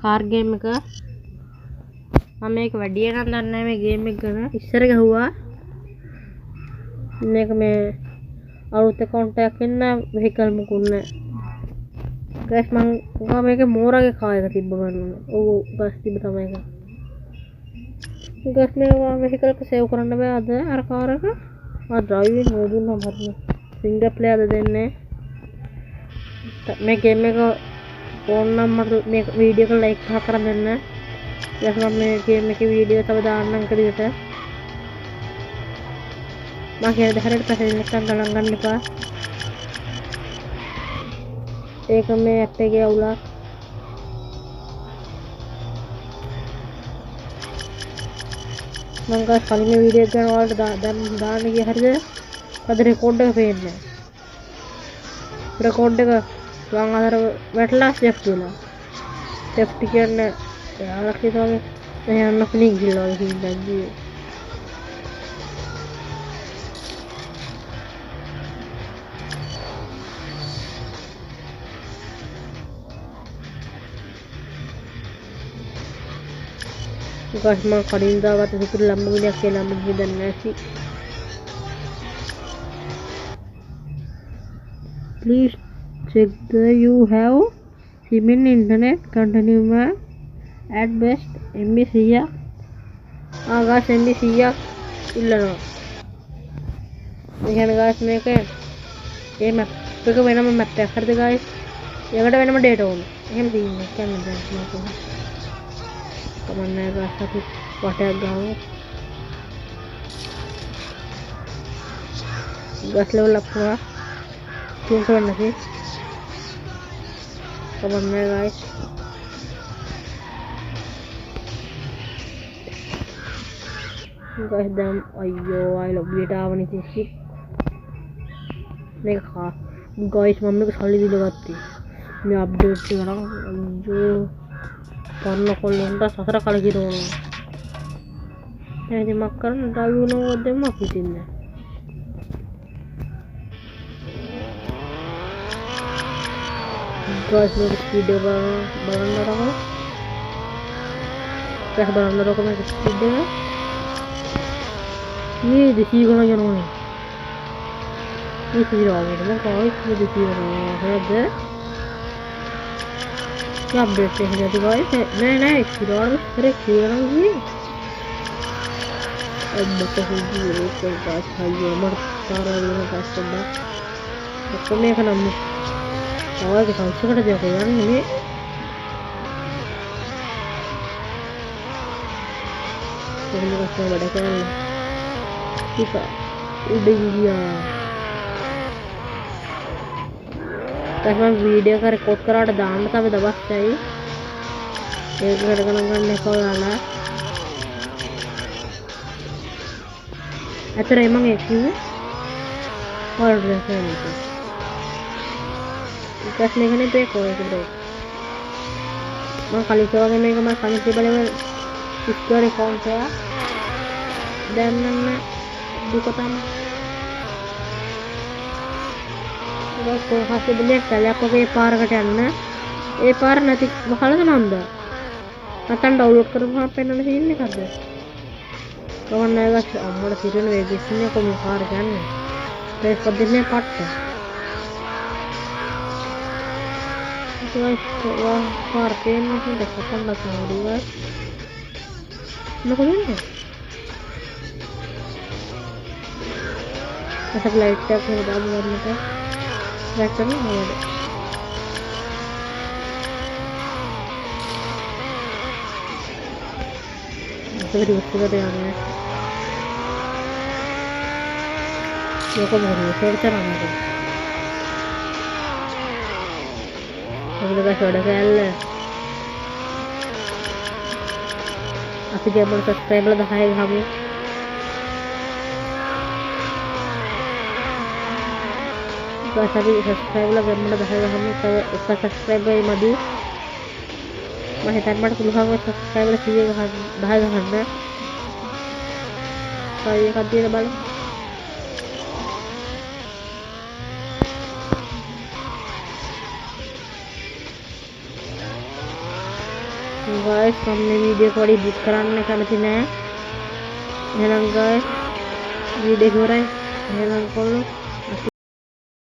Car game එක මම මේක වැඩි නම් දන්නේ නැහැ මේ ගේම් එක ගැන. ඉස්සර ගහුවා මේක මේ අලුත් account එකක් ඉන්න vehicle මුකුත් නැහැ. guys මම මේක මෝරාගේ කාර් එක තිබ්බ ගන්න. ඔව් බස් තිබ්බ තමයි ඒක. guys මේ vehicle එක save කරන්න බෑ අද අර කාර් එක. driving නෝදුන්නා මරන. finger play අද දෙන්නේ. මේ ගේම් එක ඕන නම් මට මේ වීඩියෝ එක ලයික් කරලා දෙන්න. ඊට මම මේ ගේම් එකේ වීඩියෝ තව දාන්නම් කඩේට. මම කියන දහරට පස්සේ නැත්තම් ගණන් ගන්න එපා. ඒක මේ ඇප් එකේ අවුලක්. මම ගාස් කලින් මේ වීඩියෝ එක ගන්න ඔයාලට දාන්න ගිය හරිද? අද රෙකෝඩ් එක පේන්නේ නැහැ. රෙකෝඩ් එක මම අතර වැටලා සෙෆ්ට් වෙනවා. සෙෆ්ට් කියන්නේ යාළුවා කියනවා මේ යන්න පුණි ගිහලා ඉඳන්දී. guys මම කලින් දාගත්ත සුපිරි ලම්බෝගිනියක් කියලා ලම්බෝගිනිය දැන් නැති. please check the you have sim in internet continue at best MB 100ක් guys MB 100ක් ඉල්ලනවා. ඒ කියන්නේ guys මේක මේ map එක වෙනම map එකක් හරිද guys? ඒකට වෙනම data ඕන. එහෙම තියෙන්නේ කියන්නේ දැන් මේක. කමන්නේ guys අපි වටයක් ගමු. gas level up කරා. Tune කරන්න නැති. කමන්නේ guys. guys දැන් අයියෝ I love you ටාවනි තිස්සි. මේක කා guys මම මේක සල්ලි දීලා ගත්තේ. මේ අප්ඩේට් එක නම් අයියෝ පන්න කොල්ලන්ට සතර කල කිරෝනවා. එහෙනම් මක් කරන්න ඩ්‍රයිව් නෝ දෙන්නක් හිටින්නේ. guys මේක ස්පීඩ් එක බලන්න රකෝ. ඒක බලන්න රකෝ මේක ස්පීඩ් එක. මේ දෙකී ගණන් යනවා. මේ සිරාවකට මම කායි මේ දෙකී යනවා. හරිද? අප්ඩේට් එක හරියට guys නෑ සිරාවට කරේ කියලා නේ. අද්දක හුදු ඒක guys හයිය මට තරවල ගස්සන්න. ඔක්කොම එක නම් ආවගේ සංසකට දෙයක් යන්නේ මේ. කොහොමද ගස්සන වැඩ කරන්නේ? ටික උඩින් ගියා. තමන් වීඩියෝ එක රෙකෝඩ් කරාට දාන්න තව දවස්යි. ඒක කරගෙන ගන්න එපා ඔයාලා. අතරේ මම ඒක කිව්වේ ඕල්ඩ් රෙෆරන්ස්. ඒකත් මේකනේ බේක ඔයක බ්‍රෝ. මම කලින් වගේ මේක මම කලින් තිබලම ඉස්කෝරේ කවුන්ට් එක දැන් නම් දුක තමයි. ඒක කොහොමද දෙයක් කලයක් වගේ පාරකට යන්න. ඒ පාර නැති වහලද නන්ද? නැත්නම් ඩවුන්ලෝඩ් කරපුවාම පෙන්වන්න තියෙන එකද? කොහොමද ඒක අම්මලා සිරෙන වේගෙන්නේ කොහොම පාර යන්නේ? ඒක පොඩ්ඩේ පට්ට. ඒක පාර පෙන්වන්න දෙයක් කොහොමද කරන්නේ? මොකද? असक लाइट टैप है दाब करने का ट्रैक करना है तो भी उसके बाद आ गया ये को बोल रही है चलाना है अगले का छोड़ के आल आपकी जब सब्सक्राइबर दिखाएगा हमें सभी सब्सक्राइब ला गमला दिखाएगा हमें उसका सब्सक्राइब मधु मैं टाइम पर खुलवा में सब्सक्राइब ला चाहिए दिखाएगा हमें तो ये कर दिए बाल ගයිස් මම මේ වීඩියෝ එක වඩා එඩිට් කරන්න කැමති නෑ. එහෙනම් ගයිස් වීඩියෝ එක ඉවරයි. එහෙනම් කොල්ලෝ